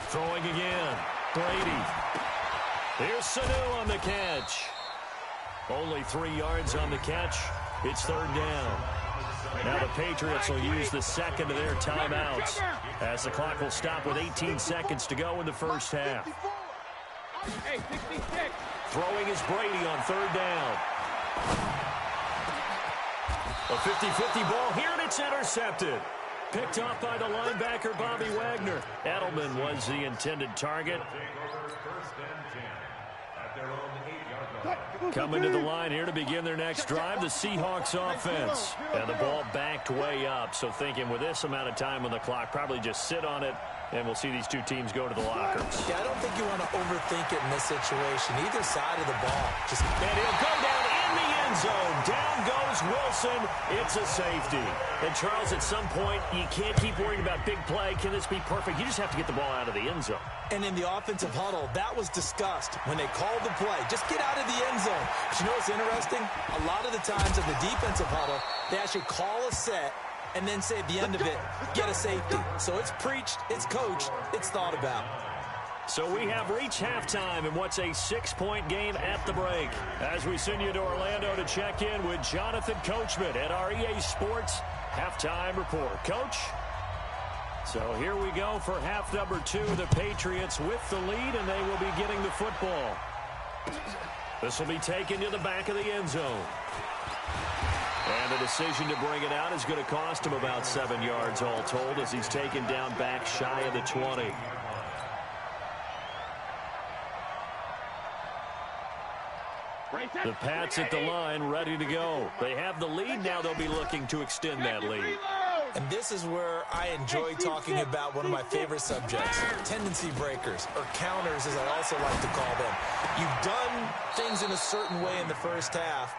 Throwing again. Brady. Here's Sanu on the catch. Only 3 yards on the catch. It's third down. Now the Patriots will use the second of their timeouts as the clock will stop with 18 seconds to go in the first half. Throwing is Brady on third down. A 50-50 ball here, and it's intercepted. Picked off by the linebacker, Bobby Wagner. Edelman was the intended target. Coming to the line here to begin their next drive, the Seahawks offense. And the ball backed way up, so thinking with this amount of time on the clock, probably just sit on it, and we'll see these two teams go to the lockers. Yeah, I don't think you want to overthink it in this situation. Either side of the ball. And he'll go down in the end zone. Down goes Wilson. It's a safety. And, Charles, at some point, you can't keep worrying about big play. Can this be perfect? You just have to get the ball out of the end zone. And in the offensive huddle, that was discussed when they called the play. Just get out of the end zone. But you know what's interesting? A lot of the times in the defensive huddle, they actually call a set and then say at the end of it, get a safety. So it's preached, it's coached, it's thought about. So we have reached halftime in what's a 6-point game at the break. As we send you to Orlando to check in with Jonathan Coachman at our EA Sports Halftime Report. Coach? So here we go for half number 2. The Patriots with the lead, and they will be getting the football. This will be taken to the back of the end zone. And the decision to bring it out is going to cost him about 7 yards all told as he's taken down back shy of the 20. The Pats at the line ready to go. They have the lead. Now they'll be looking to extend that lead. And this is where I enjoy talking about one of my favorite subjects, tendency breakers, or counters as I also like to call them. You've done things in a certain way in the first half,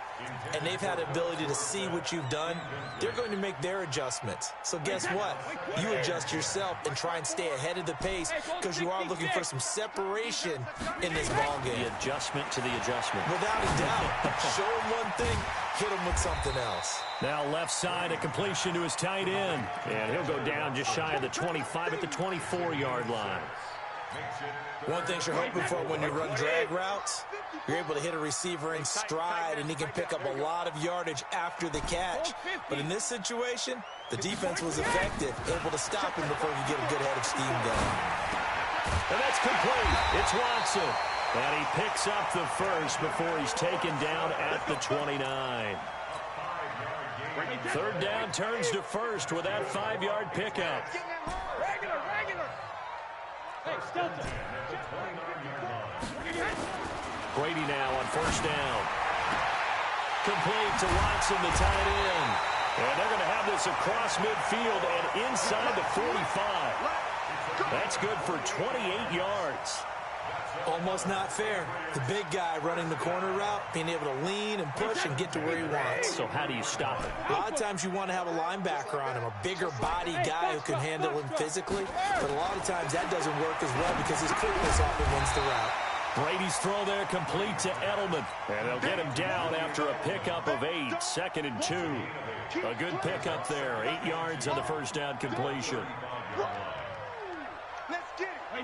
and they've had the ability to see what you've done. They're going to make their adjustments. So guess what? You adjust yourself and try and stay ahead of the pace because you are looking for some separation in this ballgame. The adjustment to the adjustment. Without a doubt. Show him one thing, hit him with something else. Now left side, a completion to his tight end. And he'll go down just shy of the 25 at the 24-yard line. One thing you're hoping for when you run drag routes, you're able to hit a receiver in stride, and he can pick up a lot of yardage after the catch. But in this situation, the defense was effective, able to stop him before you get a good head of steam going. And that's complete. It's Watson. And he picks up the first before he's taken down at the 29. Third down turns to first with that 5-yard pickup. Brady now on first down. Complete to Watson, the tight end. And they're going to have this across midfield and inside the 45. That's good for 28 yards. Almost not fair. The big guy running the corner route, being able to lean and push and get to where he wants. So how do you stop it? A lot of times you want to have a linebacker on him, a bigger body guy who can handle him physically. But a lot of times that doesn't work as well because his quickness often wins the route. Brady's throw there complete to Edelman. And they'll get him down after a pickup of 8, 2nd and 2. A good pickup there, 8 yards on the first down completion.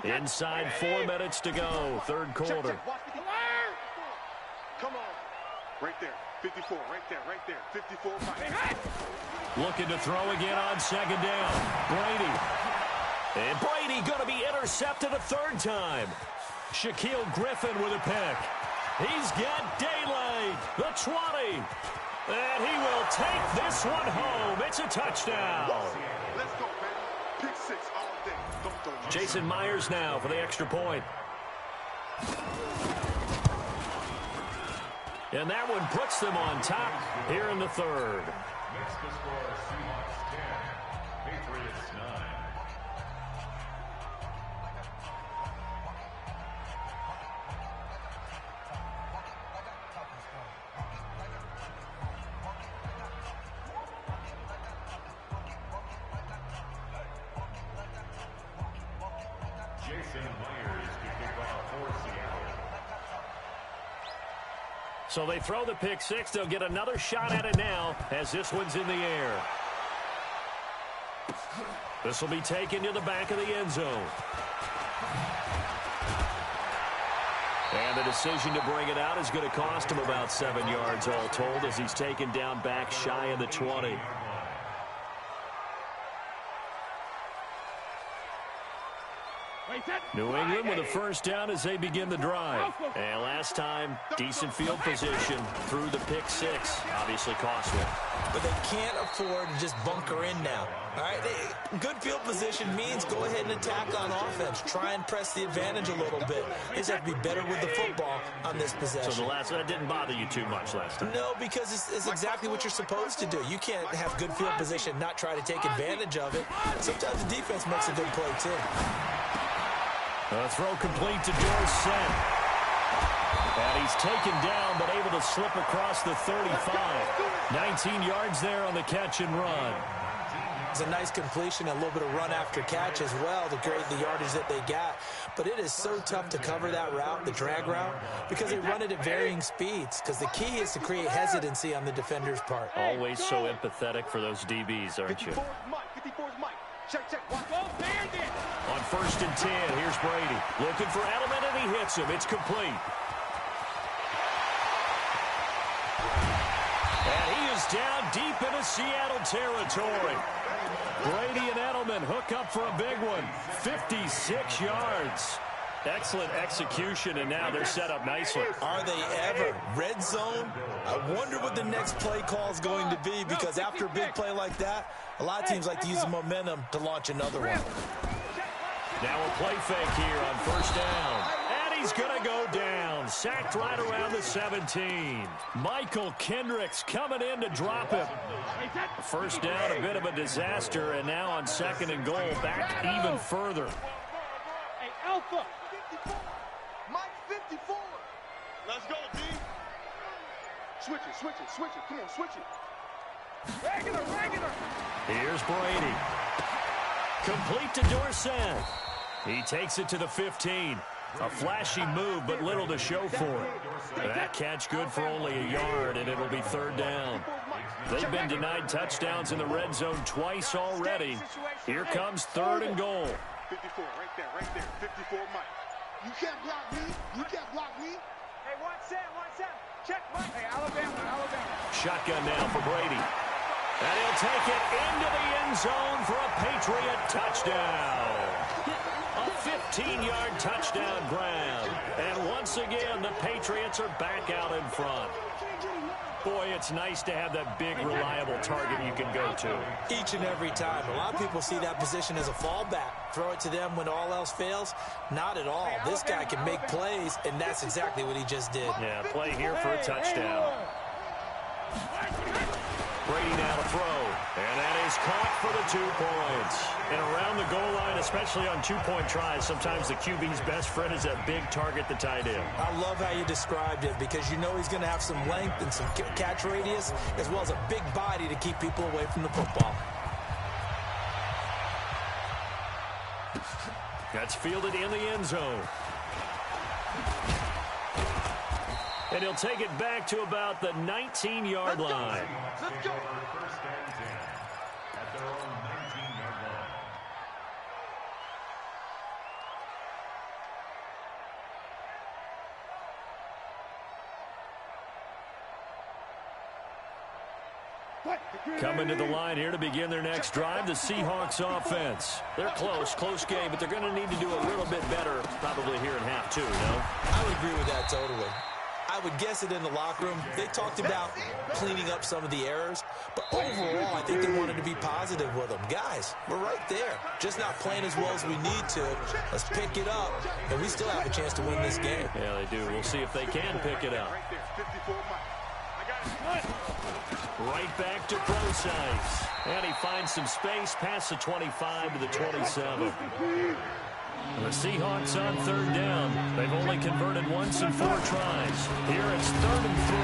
Inside 4 minutes to go, third quarter. Come on. Right there. 54, right there. 54. Looking to throw again on second down. Brady. And Brady going to be intercepted a third time. Shaquille Griffin with a pick. He's got daylight. The 20. And he will take this one home. It's a touchdown. Let's go, man. Pick 6 all day. Jason Myers now for the extra point. And that one puts them on top here in the third. Mexico score Seahawks 10, Patriots 9. So they throw the pick 6. They'll get another shot at it now as this one's in the air. This will be taken to the back of the end zone. And the decision to bring it out is going to cost him about 7 yards all told as he's taken down back shy of the 20. New England with a first down as they begin the drive. And last time, decent field position through the pick six. Obviously costly. But they can't afford to just bunker in now. All right, good field position means go ahead and attack on offense. Try and press the advantage a little bit. They just have to be better with the football on this possession. So that didn't bother you too much last time? No, because it's exactly what you're supposed to do. You can't have good field position and not try to take advantage of it. Sometimes the defense makes a good play, too. A throw complete to Dorsett. And he's taken down, but able to slip across the 35. 19 yards there on the catch and run. It's a nice completion, a little bit of run after catch as well to create the yardage that they got. But it is so tough to cover that route, the drag route, because they run it at varying speeds. Because the key is to create hesitancy on the defender's part. Always so empathetic for those DBs, aren't you? 54's Mike. Check. On 1st and 10, here's Brady. Looking for Edelman, and he hits him. It's complete. And he is down deep into Seattle territory. Brady and Edelman hook up for a big one. 56 yards. Excellent execution, and now they're set up nicely. Are they ever? Red zone? I wonder what the next play call is going to be, because after a big play like that, a lot of teams like to use the momentum to launch another one. Now a play fake here on 1st down. And he's going to go down. Sacked right around the 17. Michael Kendricks coming in to drop him. 1st down, a bit of a disaster, and now on 2nd and goal, back even further. Hey, Alpha. 54. Mike 54. Let's go, D. Switch it. Come on, switch it. Regular. Here's Brady. Complete to Dorsett. He takes it to the 15. A flashy move, but little to show for it. That catch good for only a yard, and it'll be 3rd down. They've been denied touchdowns in the red zone twice already. Here comes 3rd and goal. 54, right there. 54, Mike. You can't block me. Hey, watch that. Check, Mike. Hey, Alabama. Shotgun now for Brady. And he'll take it into the end zone for a Patriot touchdown. A 15-yard touchdown grab. And once again, the Patriots are back out in front. Boy, it's nice to have that big, reliable target you can go to. Each and every time. A lot of people see that position as a fallback. Throw it to them when all else fails. Not at all. This guy can make plays, and that's exactly what he just did. Yeah, play here for a touchdown. Brady now to throw, and that is caught for the 2 points. And around the goal line, especially on 2-point tries, sometimes the QB's best friend is that big target, the tight end. I love how you described it, because you know he's going to have some length and some catch radius, as well as a big body to keep people away from the football. That's fielded in the end zone. And he'll take it back to about the 19-yard line. Let's go. 1st and 10 at their own 19-yard line. Coming to the line here to begin their next drive, the Seahawks offense. They're close game, but they're going to need to do a little bit better probably here in half 2, no? I would agree with that totally. I would guess it in the locker room. They talked about cleaning up some of the errors, but overall, I think they wanted to be positive with them. Guys, we're right there. Just not playing as well as we need to. Let's pick it up, and we still have a chance to win this game. Yeah, they do. We'll see if they can pick it up. Right there, 54, Mike. I got it. Right back to Procise. And he finds some space past the 25 to the 27. The Seahawks on 3rd down. They've only converted once in 4 tries. Here it's 3rd and 3.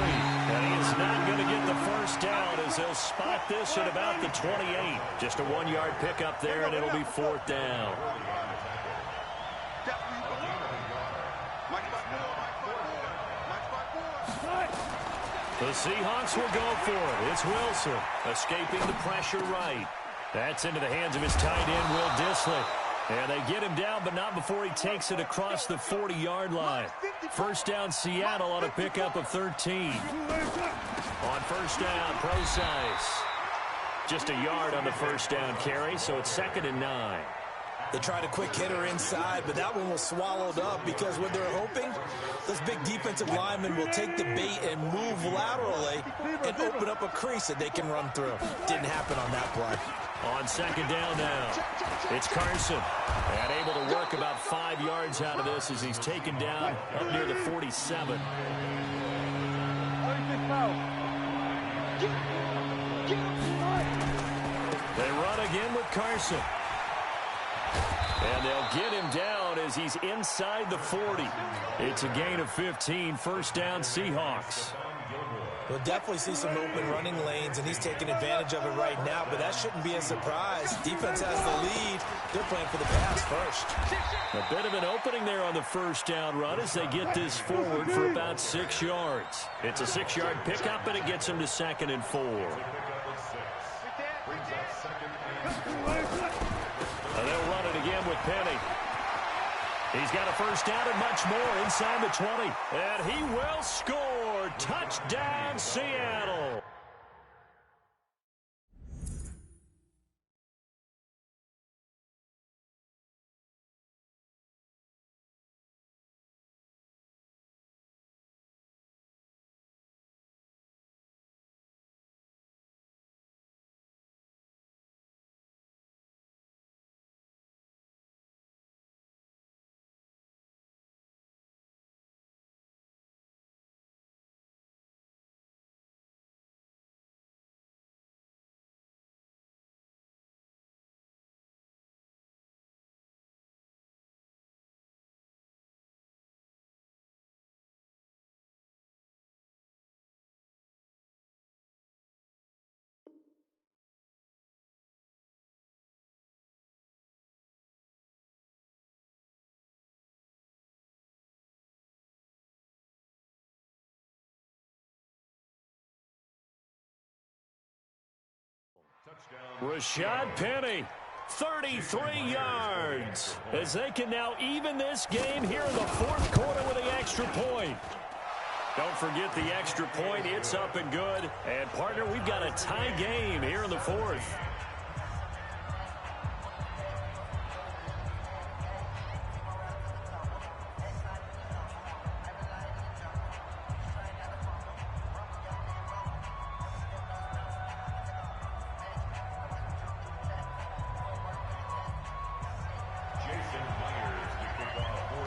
And he is not going to get the first down as they'll spot this at about the 28. Just a 1-yard pickup there, and it'll be 4th down. The Seahawks will go for it. It's Wilson escaping the pressure right. That's into the hands of his tight end, Will Dissly. And they get him down, but not before he takes it across the 40-yard line. First down, Seattle on a pickup of 13. On first down, Procise. Just a yard on the first down carry, so it's 2nd and 9. They tried a quick hitter inside, but that one was swallowed up because what they're hoping, those big defensive linemen will take the bait and move laterally and open up a crease that they can run through. Didn't happen on that play. On 2nd down now, it's Carson. And able to work about 5 yards out of this as he's taken down up near the 47. They run again with Carson. And they'll get him down as he's inside the 40. It's a gain of 15, first down Seahawks. We'll definitely see some open running lanes, and he's taking advantage of it right now, but that shouldn't be a surprise. Defense has the lead. They're playing for the pass first. A bit of an opening there on the first down run as they get this forward for about 6 yards. It's a 6-yard pickup, and it gets them to 2nd and 4. And they'll run it again with Penny. He's got a first down and much more inside the 20. And he will score. Touchdown, Seattle. Rashad Penny, 33 yards, as they can now even this game here in the 4th quarter with the extra point. Don't forget the extra point. It's up and good. And, partner, we've got a tie game here in the 4th. Jason Myers to kick off for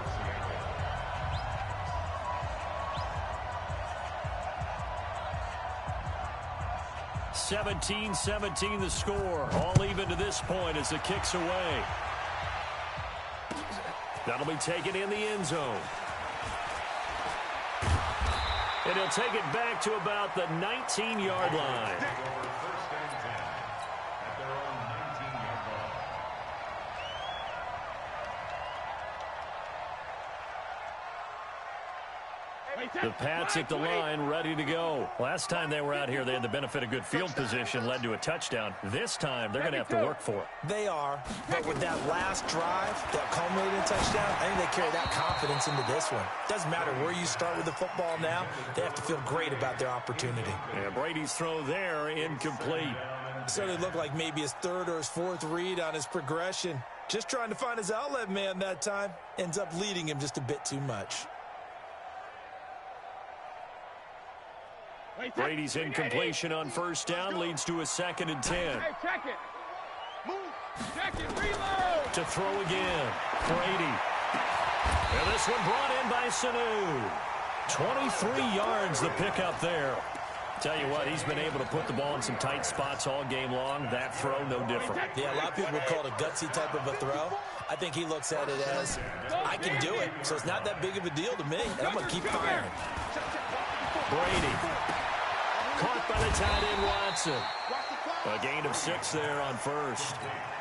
Seattle. 17-17 the score. All even to this point as the kick's away. That'll be taken in the end zone. And he'll take it back to about the 19-yard line. First and 10 at their own 19-yard line. The Pats at the line, ready to go. Last time they were out here, they had the benefit of good field position, led to a touchdown. This time, they're going to have to work for it. They are, but with that last drive, that culminating touchdown, I think they carry that confidence into this one. Doesn't matter where you start with the football now, they have to feel great about their opportunity. Yeah, Brady's throw there, incomplete. So it looked like maybe his 3rd or his 4th read on his progression. Just trying to find his outlet man that time. Ends up leading him just a bit too much. Brady's incompletion on first down leads to a 2nd and 10. Hey, check it. Move. Check it. Reload. To throw again. Brady. And this one brought in by Sanu. 23 yards the pickup there. Tell you what, he's been able to put the ball in some tight spots all game long. That throw, no different. Yeah, a lot of people would call it a gutsy type of a throw. I think he looks at it as, I can do it, so it's not that big of a deal to me, and I'm going to keep firing. Brady. Caught by the tight end, Watson. A gain of 6 there on first.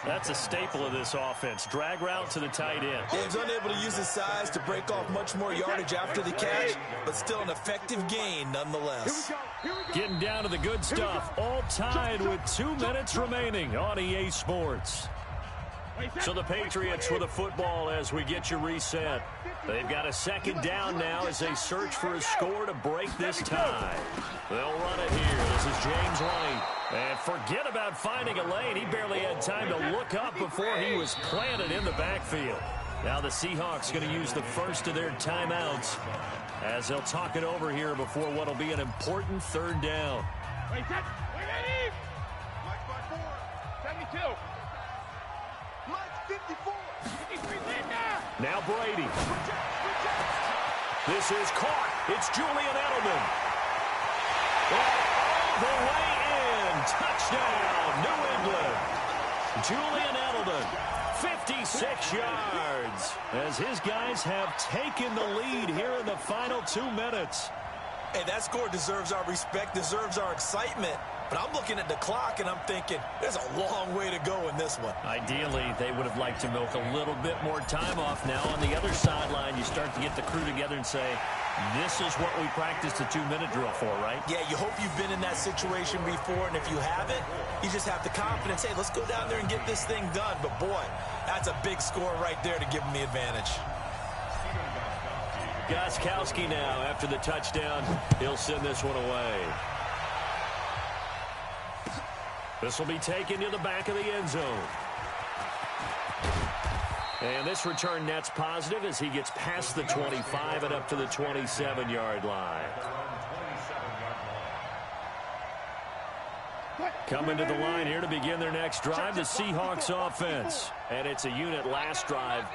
That's a staple of this offense. Drag route to the tight end. He was unable to use his size to break off much more yardage after the catch, but still an effective gain nonetheless. Getting down to the good stuff. All tied with 2 minutes remaining on EA Sports. So the Patriots with a football as we get you reset. They've got a second down now as they search for a score to break this tie. They'll run it here. This is James White. And forget about finding a lane. He barely had time to look up before he was planted in the backfield. Now the Seahawks going to use the first of their timeouts as they'll talk it over here before what will be an important third down. Wait, ready? Mike by 4. 72. Mike 54. 53 now. Now Brady. This is caught. It's Julian Edelman. All the way in. Touchdown, New England. Julian Edelman, 56 yards, as his guys have taken the lead here in the final 2 minutes. Hey, that score deserves our respect, deserves our excitement. But I'm looking at the clock, and I'm thinking there's a long way to go in this one. Ideally, they would have liked to milk a little bit more time off now. On the other sideline, you start to get the crew together and say, this is what we practiced the 2-minute drill for, right? Yeah, you hope you've been in that situation before, and if you haven't, you just have the confidence, hey, let's go down there and get this thing done. But, boy, that's a big score right there to give them the advantage. Gostkowski now, after the touchdown, he'll send this one away. This will be taken to the back of the end zone. And this return net's positive as he gets past the 25 and up to the 27-yard line. Coming to the line here to begin their next drive, the Seahawks offense. And it's a unit last drive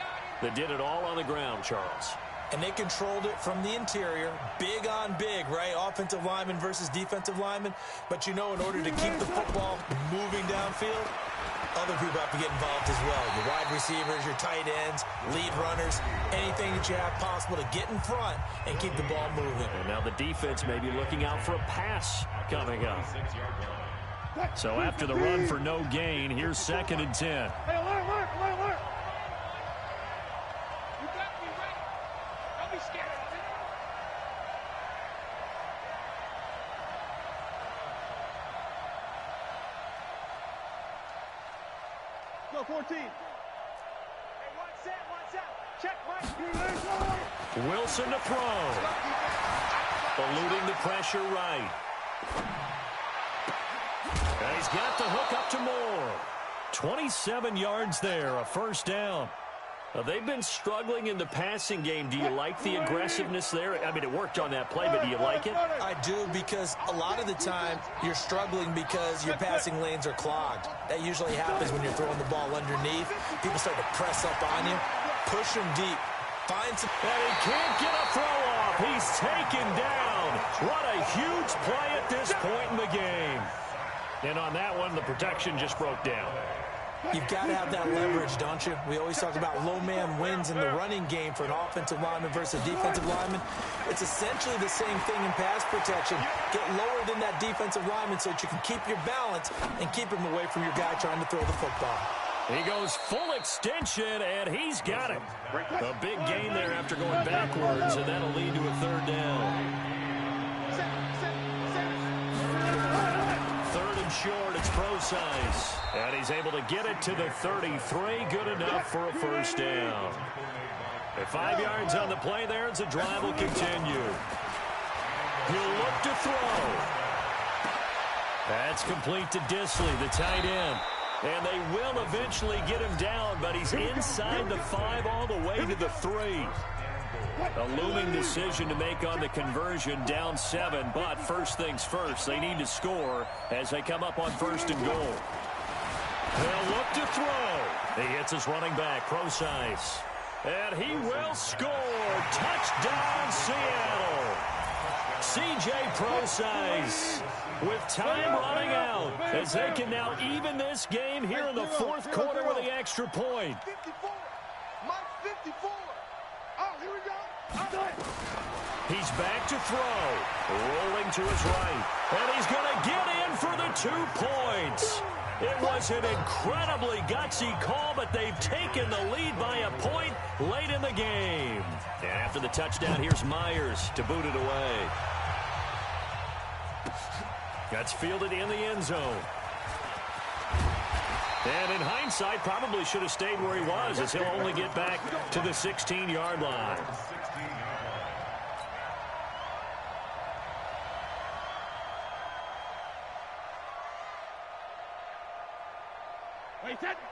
that did it all on the ground, Charles. And they controlled it from the interior, big on big, right? Offensive lineman versus defensive lineman. But, you know, in order to keep the football moving downfield, other people have to get involved as well. Your wide receivers, your tight ends, lead runners, anything that you have possible to get in front and keep the ball moving. And now the defense may be looking out for a pass coming up. So after the run for no gain, here's 2nd and 10. Hey, alert. You got me right. Don't be scared. Go 14. Hey, one set. Check, Mike. Wilson to throw. Eluding the pressure right. And he's got the hook up to Moore. 27 yards there, a first down. They've been struggling in the passing game. Do you like the aggressiveness there? I mean, it worked on that play, but do you like it? I do, because a lot of the time you're struggling because your passing lanes are clogged. That usually happens when you're throwing the ball underneath. People start to press up on you. Push them deep. Find some... And he can't get a throw off. He's taken down. What a huge play at this point in the game. And on that one, the protection just broke down. You've got to have that leverage, don't you? We always talk about low man wins in the running game for an offensive lineman versus a defensive lineman. It's essentially the same thing in pass protection. Get lower than that defensive lineman so that you can keep your balance and keep him away from your guy trying to throw the football. He goes full extension, and he's got it. A big gain there after going backwards, and that'll lead to a third down. Third and short, it's Procise. And he's able to get it to the 33. Good enough for a first down. At 5 yards on the play there, as the drive will continue. He'll look to throw. That's complete to Disley, the tight end. And they will eventually get him down, but he's inside the 5 all the way to the 3. A looming decision to make on the conversion, down 7. But first things first, they need to score as they come up on 1st and goal. They'll look to throw. He hits his running back, Procise. And he will score. Touchdown, Seattle. C.J. Procise with time running out as they can now even this game here in the 4th quarter with the extra point. 54. Mike 54. Oh, here we go. He's back to throw. Rolling to his right. And he's going to get in for the 2 points. It was an incredibly gutsy call, but they've taken the lead by a point late in the game. And after the touchdown, here's Myers to boot it away. That's fielded in the end zone. And in hindsight, probably should have stayed where he was, as he'll only get back to the 16-yard line.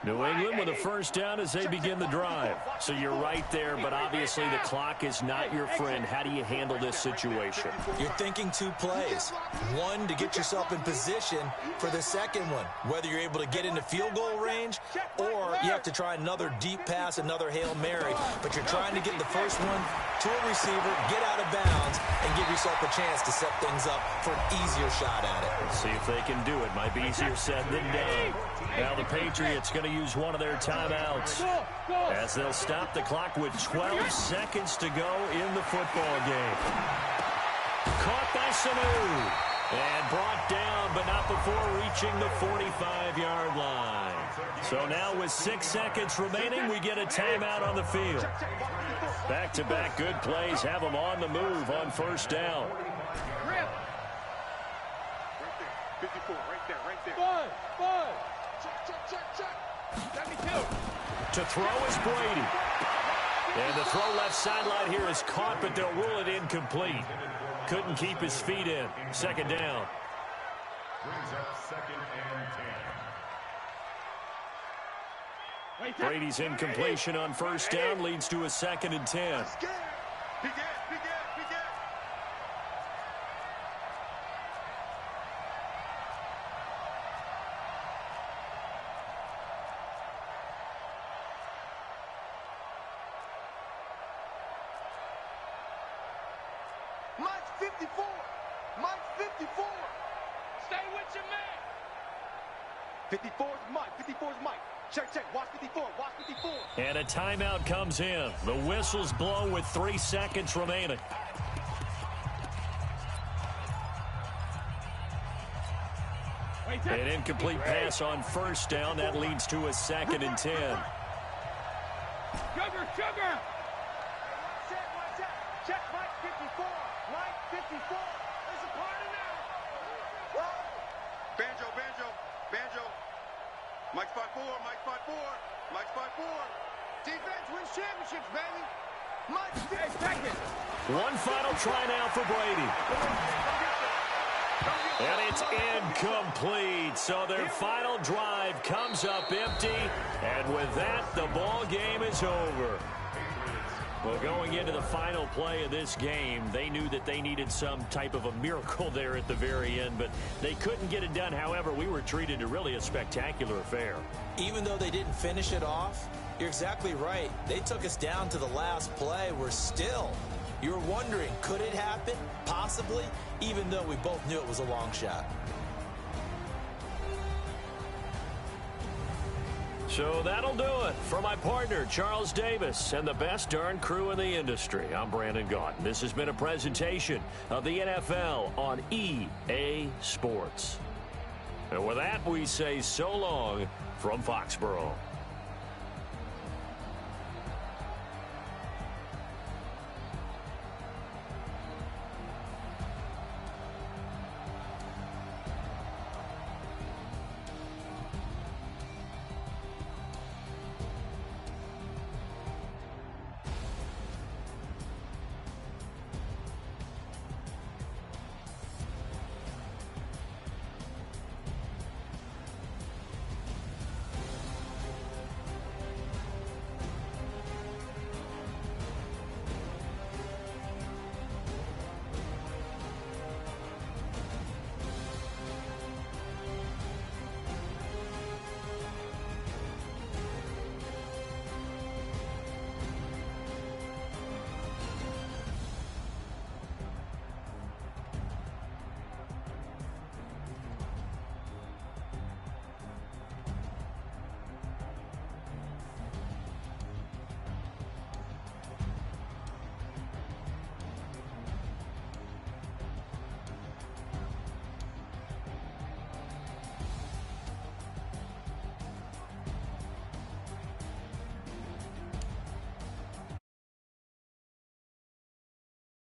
New England with a first down as they begin the drive. So you're right there, but obviously the clock is not your friend. How do you handle this situation? You're thinking 2 plays. One, to get yourself in position for the second one, whether you're able to get into field goal range or you have to try another deep pass, another Hail Mary. But you're trying to get the first one to a receiver, get out of bounds, and give yourself a chance to set things up for an easier shot at it. See if they can do it. Might be easier said than done. Now the Patriots going to use one of their timeouts as they'll stop the clock with 12 seconds to go in the football game. Caught by Sanu and brought down, but not before reaching the 45-yard line. So now with 6 seconds remaining, we get a timeout on the field. Back-to-back good plays have them on the move on first down. 54, right there. Five. Check. Let me go. To throw is Brady. And the throw left sideline here is caught, but they'll rule it incomplete. Couldn't keep his feet in. Second down. Brings up 2nd and 10. Brady's incompletion on first down leads to a 2nd and 10. Begin. Mike's 54. Stay with your man. 54's Mike. Check. Watch 54. And a timeout comes in. The whistle's blown with 3 seconds remaining. An incomplete pass on first down. That leads to a 2nd and 10. Sugar. Check Mike 54. There's a party now. Banjo. Mike's 5'4. Defense wins championships, baby. Mike's second. One final try now for Brady. And it's incomplete. So their final drive comes up empty. And with that, the ball game is over. Well, going into the final play of this game, they knew that they needed some type of a miracle there at the very end, but they couldn't get it done. However, we were treated to really a spectacular affair. Even though they didn't finish it off, you're exactly right. They took us down to the last play. We're still, you're wondering, could it happen? Possibly, even though we both knew it was a long shot. So that'll do it. For my partner, Charles Davis, and the best darn crew in the industry, I'm Brandon Gaudin. This has been a presentation of the NFL on EA Sports. And with that, we say so long from Foxborough.